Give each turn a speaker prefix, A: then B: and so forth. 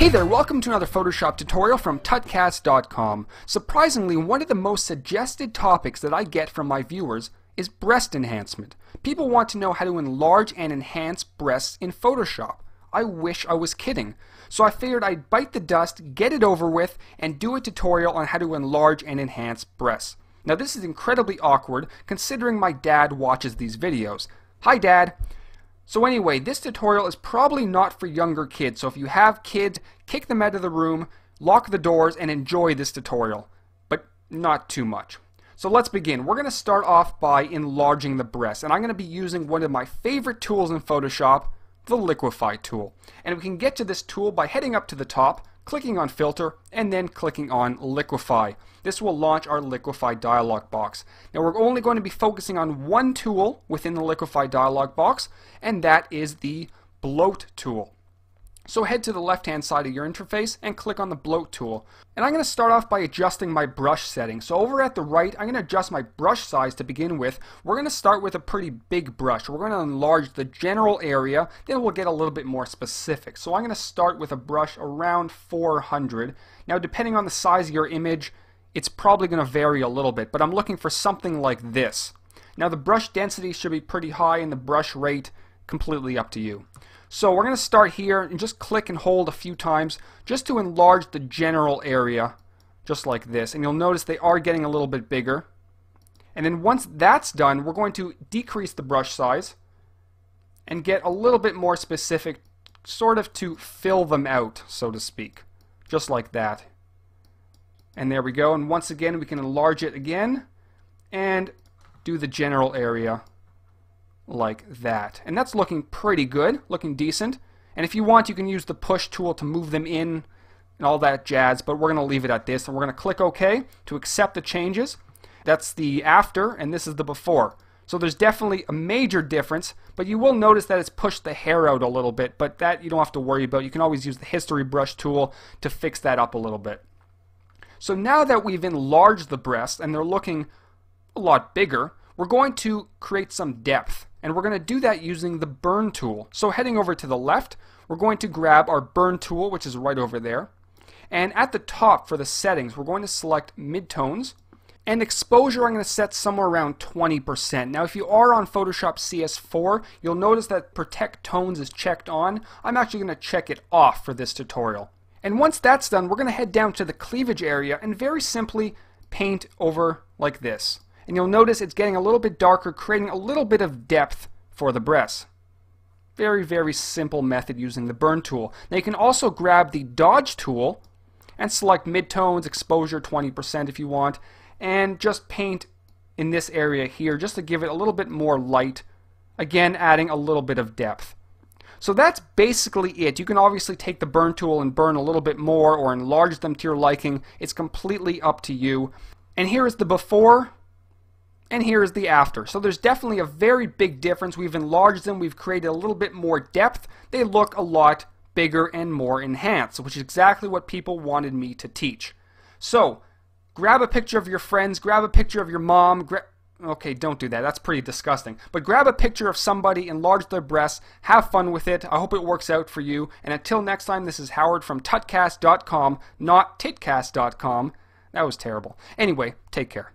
A: Hey there, welcome to another Photoshop tutorial from tutcast.com. Surprisingly, one of the most suggested topics that I get from my viewers is breast enhancement. People want to know how to enlarge and enhance breasts in Photoshop. I wish I was kidding. So I figured I'd bite the dust, get it over with, and do a tutorial on how to enlarge and enhance breasts. Now this is incredibly awkward considering my dad watches these videos. Hi Dad! So anyway, this tutorial is probably not for younger kids, so if you have kids, kick them out of the room, lock the doors, and enjoy this tutorial. But not too much. So let's begin. We're going to start off by enlarging the breast, and I'm going to be using one of my favorite tools in Photoshop, the Liquify tool. And we can get to this tool by heading up to the top, clicking on Filter, and then clicking on Liquify. This will launch our Liquify dialog box. Now we're only going to be focusing on one tool within the Liquify dialog box, and that is the Bloat tool. So head to the left hand side of your interface and click on the Bloat tool. And I'm going to start off by adjusting my brush settings. So over at the right, I'm going to adjust my brush size to begin with. We're going to start with a pretty big brush. We're going to enlarge the general area, then we'll get a little bit more specific. So I'm going to start with a brush around 400. Now depending on the size of your image, it's probably going to vary a little bit, but I'm looking for something like this. Now the brush density should be pretty high and the brush rate completely up to you. So we're going to start here and just click and hold a few times just to enlarge the general area, just like this. And you'll notice they are getting a little bit bigger. And then once that's done, we're going to decrease the brush size and get a little bit more specific, sort of to fill them out, so to speak. Just like that. And there we go. And once again, we can enlarge it again and do the general area like that. And that's looking pretty good, looking decent. And if you want, you can use the push tool to move them in and all that jazz, but we're going to leave it at this. And we're going to click OK to accept the changes. That's the after, and this is the before. So there's definitely a major difference, but you will notice that it's pushed the hair out a little bit, but that you don't have to worry about. You can always use the history brush tool to fix that up a little bit. So now that we've enlarged the breasts and they're looking a lot bigger, we're going to create some depth. And we're going to do that using the Burn tool. So heading over to the left, we're going to grab our Burn tool, which is right over there. And at the top for the settings, we're going to select Midtones. And exposure I'm going to set somewhere around 20%. Now if you are on Photoshop CS4, you'll notice that Protect Tones is checked on. I'm actually going to check it off for this tutorial. And once that's done, we're going to head down to the cleavage area and very simply paint over like this. And you'll notice it's getting a little bit darker, creating a little bit of depth for the breasts. Very, very simple method using the Burn tool. Now you can also grab the Dodge tool and select Midtones, exposure 20% if you want, and just paint in this area here just to give it a little bit more light, again adding a little bit of depth. So that's basically it. You can obviously take the Burn tool and burn a little bit more or enlarge them to your liking. It's completely up to you. And here is the before and here is the after. So there's definitely a very big difference. We've enlarged them, we've created a little bit more depth. They look a lot bigger and more enhanced, which is exactly what people wanted me to teach. So grab a picture of your friends, grab a picture of your mom, okay, don't do that. That's pretty disgusting. But grab a picture of somebody, enlarge their breasts, have fun with it. I hope it works out for you. And until next time, this is Howard from tutcast.com, not titcast.com. That was terrible. Anyway, take care.